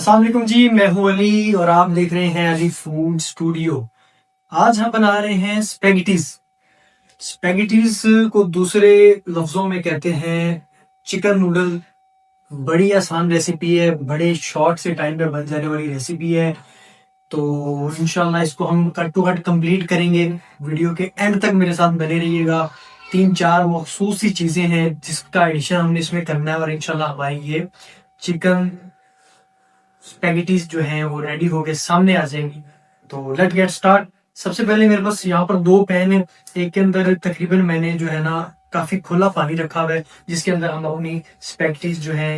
अस्सलाम वालेकुम जी, मैं हूं अली और आप देख रहे हैं अली फूड स्टूडियो। आज हम बना रहे हैं स्पेगेटीज। स्पेगेटीज को दूसरे लफ्जों में कहते हैं चिकन नूडल। बड़ी आसान रेसिपी है, बड़े शॉर्ट से टाइम में बन जाने वाली रेसिपी है। तो इंशाल्लाह इसको हम कट टू कट कंप्लीट करेंगे। वीडियो के एंड तक मेरे साथ बने रहिएगा। 3-4 मखसूस सी चीजें हैं जिसका एडिशन हमने इसमें करना है और इंशाल्लाह हमारी ये चिकन स्पेगेटीज जो हैं वो रेडी होके सामने आ जाएंगी। तो लेट गेट स्टार्ट। सबसे पहले मेरे पास यहाँ पर 2 पैन है। एक के अंदर तकरीबन मैंने जो है ना काफी खुला पानी रखा हुआ है, जिसके अंदर हम अपनी स्पेगेटीज जो है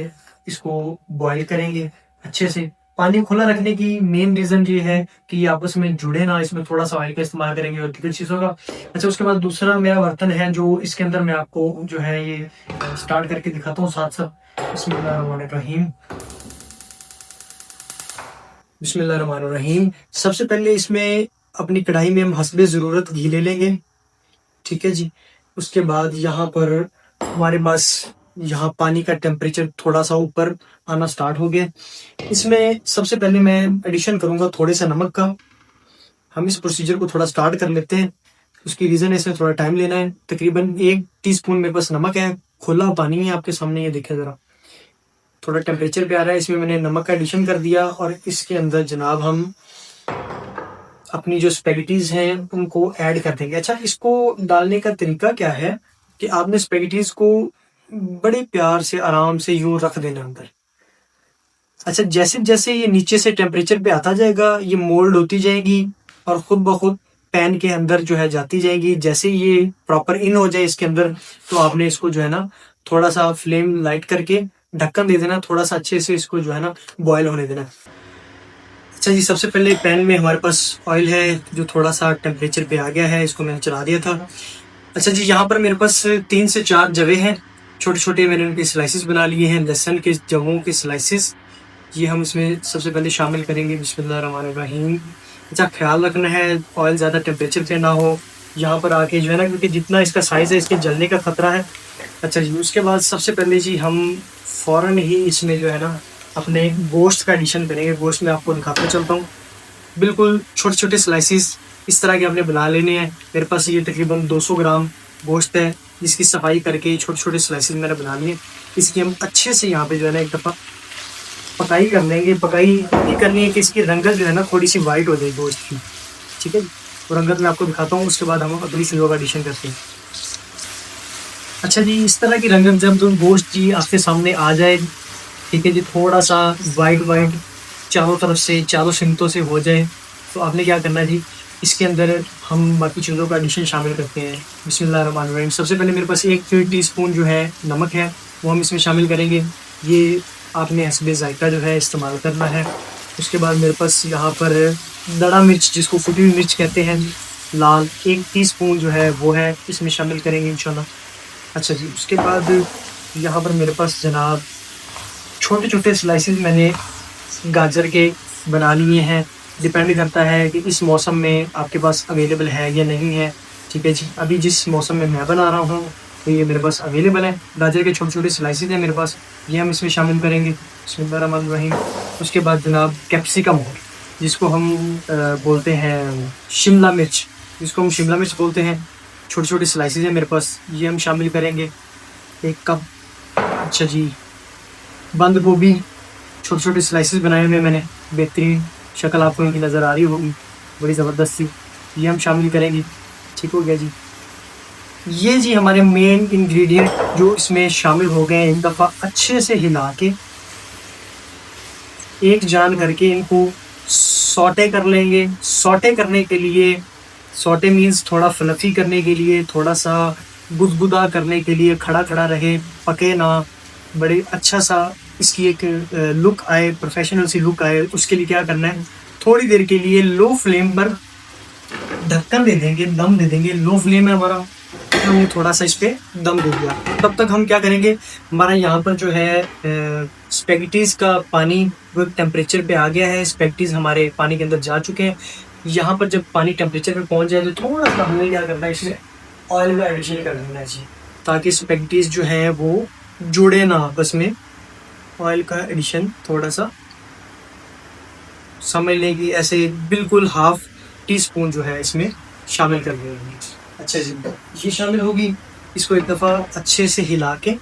इसको बॉईल करेंगे अच्छे से। पानी खुला रखने की मेन रीजन ये है कि ये आपस में जुड़े ना, इसमें थोड़ा सा ऑयल का इस्तेमाल करेंगे और दिक्कत चीज होगा। अच्छा, उसके बाद दूसरा मेरा बर्तन है जो इसके अंदर मैं आपको जो है ये स्टार्ट करके दिखाता हूँ साथ साथ। बिस्मिल्लाहिर्रहमानिर्रहीम। बिस्मिल्लाहिर्रहमानिर्रहीम। सबसे पहले इसमें अपनी कढ़ाई में हम हस्बे ज़रूरत घी ले लेंगे। ठीक है जी। उसके बाद यहाँ पर हमारे पास यहाँ पानी का टेम्परेचर थोड़ा सा ऊपर आना स्टार्ट हो गया। इसमें सबसे पहले मैं एडिशन करूँगा थोड़े से नमक का। हम इस प्रोसीजर को थोड़ा स्टार्ट कर लेते हैं। उसकी रीज़न है इसमें थोड़ा टाइम लेना है। तकरीबन 1 टीस्पून मेरे पास नमक है। खुला पानी है आपके सामने, ये देखें ज़रा, थोड़ा टेम्परेचर पे आ रहा है। इसमें मैंने नमक का एडिशन कर दिया और इसके अंदर जनाब हम अपनी जो स्पेगेटीज हैं उनको ऐड कर देंगे। अच्छा, इसको डालने का तरीका क्या है कि आपने स्पेगेटीज को बड़े प्यार से आराम से यूं रख देना अंदर। अच्छा, जैसे जैसे ये नीचे से टेम्परेचर पे आता जाएगा ये मोल्ड होती जाएगी और खुद ब खुद पैन के अंदर जो है जाती जाएगी। जैसे ये प्रॉपर इन हो जाए इसके अंदर तो आपने इसको जो है ना थोड़ा सा फ्लेम लाइट करके ढक्कन दे देना, थोड़ा सा अच्छे से इसको जो है ना बॉयल होने देना। अच्छा जी, सबसे पहले पैन में हमारे पास ऑयल है जो थोड़ा सा टेम्परेचर पे आ गया है, इसको मैंने चला दिया था। अच्छा जी, यहाँ पर मेरे पास 3 से 4 जवे हैं, छोटे छोटे मैंने उनके स्लाइसेस बना लिए हैं, लहसुन के जवों के स्लाइसेस। ये हम इसमें सबसे पहले शामिल करेंगे। बिस्मिल्लाहिर्रहमानिर्रहीम। अच्छा, ख्याल रखना है ऑयल ज़्यादा टेम्परेचर पे ना हो यहाँ पर आके जो है ना, क्योंकि जितना इसका साइज़ है इसके जलने का खतरा है। अच्छा जी, उसके बाद सबसे पहले जी हम फ़ौरन ही इसमें जो है ना अपने गोश्त का एडिशन करेंगे। गोश्त में आपको दिखाता चलता हूँ। बिल्कुल छोटे छोटे स्लाइसिस इस तरह के आपने बना लेने हैं। मेरे पास ये तकरीबन 200 ग्राम गोश्त है, जिसकी सफाई करके छोटे छोटे स्लाइसिस मैंने बना लिए। इसकी हम अच्छे से यहाँ पे जो है ना एक दफ़ा पकाई कर लेंगे। पकाई ये करनी है कि इसकी रंगत जो है ना थोड़ी सी वाइट हो जाए गोश्त की। ठीक है, तो रंगत मैं आपको दिखाता हूँ, उसके बाद हम अगली चीज़ों का एडिशन करते हैं। अच्छा जी, इस तरह की रंगत जब गोश्त जी आपके सामने आ जाए, ठीक है जी, थोड़ा सा वाइट वाइट चारों तरफ से, चारों सिमतों से हो जाए, तो आपने क्या करना है जी, इसके अंदर हम बाकी चीज़ों का एडिशन शामिल करते हैं। बिस्मिल्लाहिर्रहमानिर्रहीम। सबसे पहले मेरे पास 1 टीस्पून जो है नमक है, वो हम इसमें शामिल करेंगे। ये आपने हस्बे ज़ायका जो है इस्तेमाल करना है। उसके बाद मेरे पास यहाँ पर दड़ा मिर्च, जिसको फुटी हुई मिर्च कहते हैं, लाल 1 टीस्पून जो है वो है, इसमें शामिल करेंगे इंशाल्लाह। अच्छा जी, उसके बाद यहाँ पर मेरे पास जनाब छोटे छोटे स्लाइसेस मैंने गाजर के बना लिए हैं। डिपेंड करता है कि इस मौसम में आपके पास अवेलेबल है या नहीं है। ठीक है जी, अभी जिस मौसम में मैं बना रहा हूँ तो ये मेरे पास अवेलेबल है। गाजर के छोटे छोटे स्लाइसेस हैं मेरे पास, ये हम इसमें शामिल करेंगे। बिस्मिल्लाहिर्रहमानिर्रहीम। उसके बाद जनाब कैप्सिकम, जिसको हम बोलते हैं शिमला मिर्च, जिसको हम शिमला मिर्च बोलते हैं, छोटे छोटे स्लाइसेस हैं मेरे पास, ये हम शामिल करेंगे 1 कप। अच्छा जी, बंद गोभी छोटे छोटे स्लाइसेस बनाए हुए मैंने, बेहतरीन शक्ल आपको इनकी नज़र आ रही होगी, बड़ी ज़बरदस्त सी, ये हम शामिल करेंगे। ठीक हो गया जी। ये जी हमारे मेन इंग्रेडिएंट जो इसमें शामिल हो गए हैं, एक दफ़ा अच्छे से हिला के एक जान करके इनको सौटे कर लेंगे। सौटे करने के लिए, सौटे मीन्स थोड़ा फ्लफी करने के लिए, थोड़ा सा गुदगुदा करने के लिए, खड़ा खड़ा रहे, पके ना, बड़े अच्छा सा इसकी एक लुक आए, प्रोफेशनल सी लुक आए, उसके लिए क्या करना है, थोड़ी देर के लिए लो फ्लेम पर ढक्कन दे देंगे, दम दे देंगे। लो फ्लेम है हमारा, हमने थोड़ा सा इस पे दम दे दिया। तब तक हम क्या करेंगे, हमारा यहाँ पर जो है स्पेगेटीज का पानी वो टेम्परेचर पे आ गया है। स्पेगेटीज हमारे पानी के अंदर जा चुके हैं। यहाँ पर जब पानी टेम्परेचर पे पहुँच जाए तो थोड़ा सा हमें क्या करना है, इसमें ऑयल का एडिशन कर देना चाहिए, ताकि स्पेगेटीज जो है वो जुड़े ना आपस में। ऑयल का एडिशन थोड़ा सा समझ लें कि ऐसे बिल्कुल हाफ टी स्पून जो है इसमें शामिल कर देंगे। अच्छा जी, ये शामिल होगी। इसको एक दफ़ा अच्छे से हिला के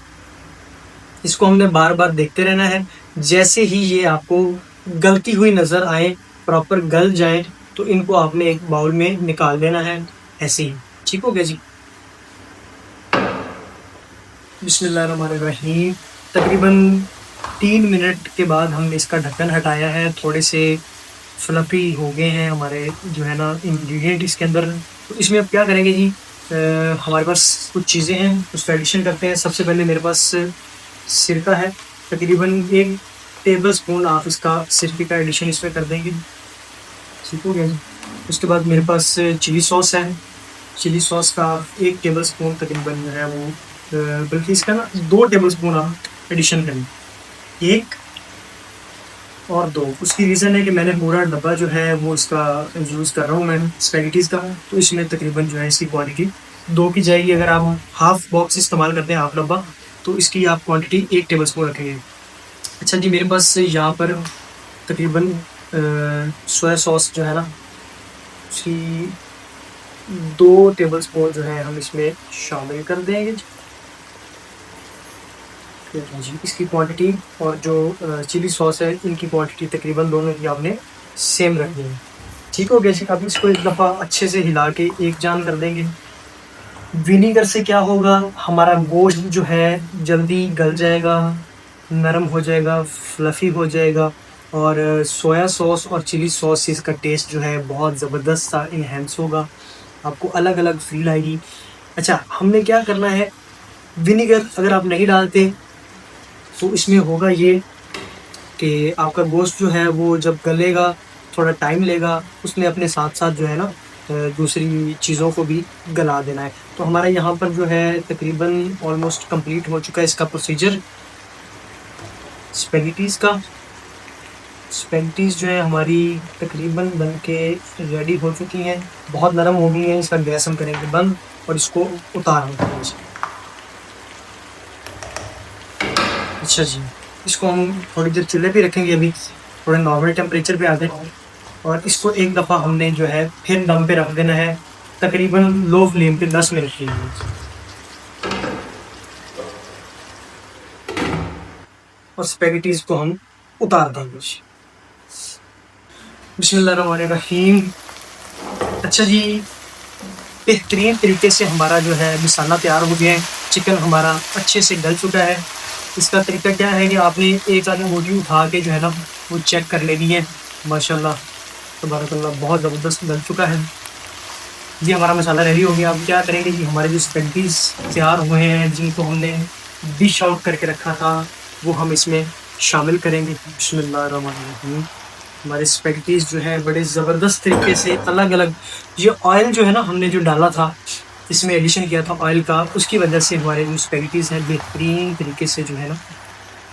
इसको हमने बार बार देखते रहना है। जैसे ही ये आपको गलती हुई नज़र आए, प्रॉपर गल जाए, तो इनको आपने एक बाउल में निकाल देना है ऐसे ही। ठीक हो गया जी। बिस्मिल्लाहिर्रहमानिर्रहीम। तकरीबन 3 मिनट के बाद हमने इसका ढक्कन हटाया है। थोड़े से फ्लफी हो गए हैं हमारे जो है ना इंग्रेडिएंट इसके अंदर। तो इसमें अब क्या करेंगे जी, हमारे पास कुछ चीज़ें हैं, उसका एडिशन करते हैं। सबसे पहले मेरे पास सिरका है, तकरीबन 1 टेबल स्पून आप इसका सिरके का एडिशन इसमें कर देंगे। ठीक हो गया जी। उसके बाद मेरे पास चिली सॉस है। चिली सॉस का 1 टेबल स्पून तकरीबन जो है वो, बल्कि इसका ना 2 टेबल स्पून आप एडिशन करें, 1 और 2। उसकी रीज़न है कि मैंने पूरा डब्बा जो है वो इसका यूज़ कर रहा हूँ मैं स्पेगेटीज़ का, तो इसमें तकरीबन जो है इसकी क्वांटिटी 2 की जाएगी। अगर आप हाफ बॉक्स इस्तेमाल करते हैं, हाफ डब्बा, तो इसकी आप क्वांटिटी 1 टेबल स्पून रखेंगे। अच्छा जी, मेरे पास यहाँ पर तकरीबन सोया सॉस जो है ना, उसकी 2 टेबल स्पून जो है हम इसमें शामिल कर देंगे जी। इसकी क्वांटिटी और जो चिली सॉस है, इनकी क्वांटिटी तकरीबन दोनों की आपने सेम रखनी है। ठीक हो गया जी। अब इसको एक दफ़ा अच्छे से हिला के एक जान कर देंगे। विनीगर से क्या होगा, हमारा गोश्त जो है जल्दी गल जाएगा, नरम हो जाएगा, फ्लफ़ी हो जाएगा, और सोया सॉस और चिली सॉस से इसका टेस्ट जो है बहुत ज़बरदस्त सा इन्हेंस होगा, आपको अलग-अलग फ़ील आएगी। अच्छा, हमने क्या करना है, विनीगर अगर आप नहीं डालते तो इसमें होगा ये कि आपका गोश्त जो है वो जब गलेगा थोड़ा टाइम लेगा, उसने अपने साथ-साथ जो है ना दूसरी चीज़ों को भी गला देना है। तो हमारा यहाँ पर जो है तकरीबन ऑलमोस्ट कंप्लीट हो चुका है इसका प्रोसीजर स्पेगेटीज़ का। स्पेगेटीज़ जो है हमारी तकरीबन बन के रेडी हो चुकी हैं, बहुत नरम हो गई हैं। इसका गैस हम करेंगे बंद और इसको उतार देंगे। अच्छा जी, इसको हम थोड़ी देर चूल्हे पे रखेंगे, अभी थोड़े नॉर्मल टेम्परेचर पे आ जाए, और इसको एक दफ़ा हमने जो है फिर दम पे रख देना है तकरीबन लो फ्लेम पे 10 मिनट के लिए, और स्पेगेटीज़ को हम उतार देंगे। बिस्मिल्लाहिर्रहमानिर्रहीम। अच्छा जी, बेहतरीन तरीके से हमारा जो है मसाला तैयार हो गया है। चिकन हमारा अच्छे से गल चुका है। इसका तरीका क्या है कि आपने एक आधी रोटी उठा के जो है ना वो चेक कर लेनी है। माशाल्लाह तबारकल्लाह, बहुत ज़बरदस्त गल चुका है। जी, हमारा मसाला रेडी हो गया। अब क्या करेंगे जी, हमारे जो स्पेगेटीज़ तैयार हुए हैं, जिनको हमने डिश आउट करके रखा था, वो हम इसमें शामिल करेंगे। बिस्मिल्लाहिर्रहमानिर्रहीम। हमारे स्पेगेटीज़ जो है बड़े ज़बरदस्त तरीके से अलग-अलग, ये ऑयल जो है ना हमने जो डाला था, इसमें एडिशन किया था ऑयल का, उसकी वजह से हमारे जो स्पेगेटीज़ हैं बेहतरीन तरीके से जो है ना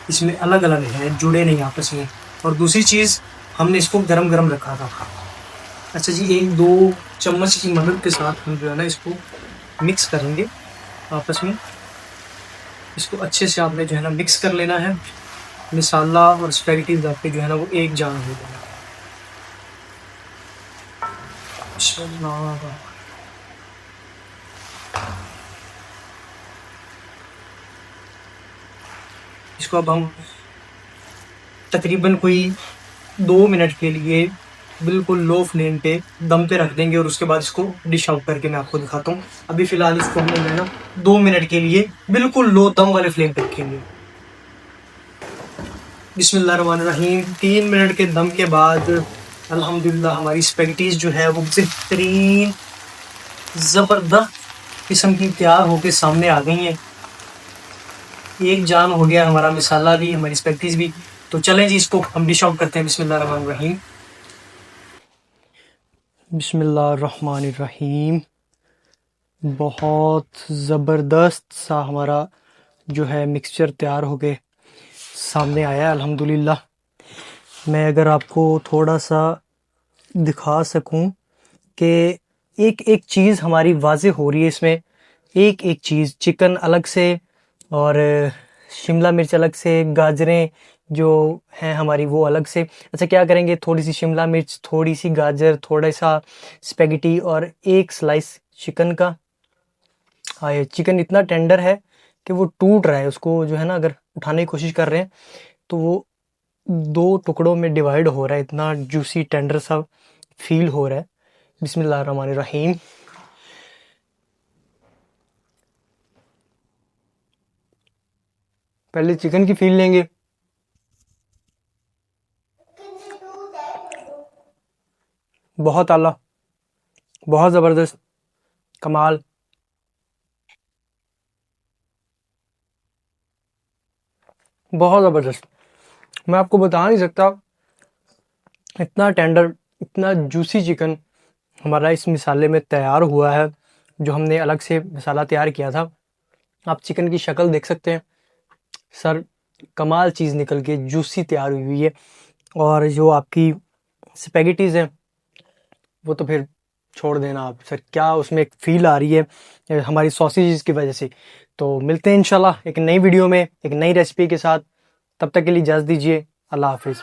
इसमें अलग-अलग हैं, जुड़े नहीं आपस में। और दूसरी चीज़, हमने इसको गरम-गरम रखा था। अच्छा जी, 1-2 चम्मच की मदद के साथ हम जो है ना इसको मिक्स करेंगे आपस में। इसको अच्छे से आपने जो है ना मिक्स कर लेना है। मसाला और स्पेगेटीज़ आपके जो है ना वो एक जान हो जाए। माशाल्लाह। इसको अब हम तकरीबन कोई 2 मिनट के लिए बिल्कुल लो फ्लेम पे दम पे रख देंगे, और उसके बाद इसको डिश आउट करके मैं आपको दिखाता हूँ। अभी फ़िलहाल इसको हमने जो है ना 2 मिनट के लिए बिल्कुल लो दम वाले फ्लेम पे रखेंगे। बिस्मिल्लाहिर्रहमानिर्रहीम। 3 मिनट के दम के बाद अल्हम्दुलिल्लाह हमारी स्पेगेटीज़ जो है वो बेहतरीन ज़बरदस्त किस्म की तैयार होके सामने आ गई हैं। एक जान हो गया हमारा मसाला भी, हमारी स्पेगेटीज़ भी। तो चलें जी, इसको हम डिश आउट करते हैं। बिस्मिल्लाहिर्रहमानिर्रहीम। बिस्मिल्लाहिर्रहमानिर्रहीम। बहुत ज़बरदस्त सा हमारा जो है मिक्सचर तैयार हो के सामने आया है अल्हम्दुलिल्लाह। मैं अगर आपको थोड़ा सा दिखा सकूं कि एक एक चीज़ हमारी वाज़े हो रही है इसमें, एक एक चीज़, चिकन अलग से और शिमला मिर्च अलग से, गाजरें जो है हमारी वो अलग से। अच्छा क्या करेंगे, थोड़ी सी शिमला मिर्च, थोड़ी सी गाजर, थोड़ा सा स्पेगेटी और एक स्लाइस चिकन का। हाँ, ये चिकन इतना टेंडर है कि वो टूट रहा है, उसको जो है ना अगर उठाने की कोशिश कर रहे हैं तो वो दो टुकड़ों में डिवाइड हो रहा है, इतना जूसी टेंडर सा फील हो रहा है। बिस्मिल्लाहिर्रहमानिर्रहीम। पहले चिकन की फील लेंगे। बहुत आला, बहुत ज़बरदस्त, कमाल। बहुत ज़बरदस्त, मैं आपको बता नहीं सकता, इतना टेंडर, इतना जूसी चिकन हमारा इस मिसाले में तैयार हुआ है, जो हमने अलग से मसाला तैयार किया था। आप चिकन की शक्ल देख सकते हैं सर, कमाल चीज़ निकल के जूसी तैयार हुई हुई है। और जो आपकी स्पेगेटीज़ हैं वो तो फिर छोड़ देना आप सर, क्या उसमें एक फ़ील आ रही है हमारी सॉसेजेस की वजह से। तो मिलते हैं इंशाल्लाह एक नई वीडियो में एक नई रेसिपी के साथ, तब तक के लिए इजाज़त दीजिए। अल्लाह हाफिज़।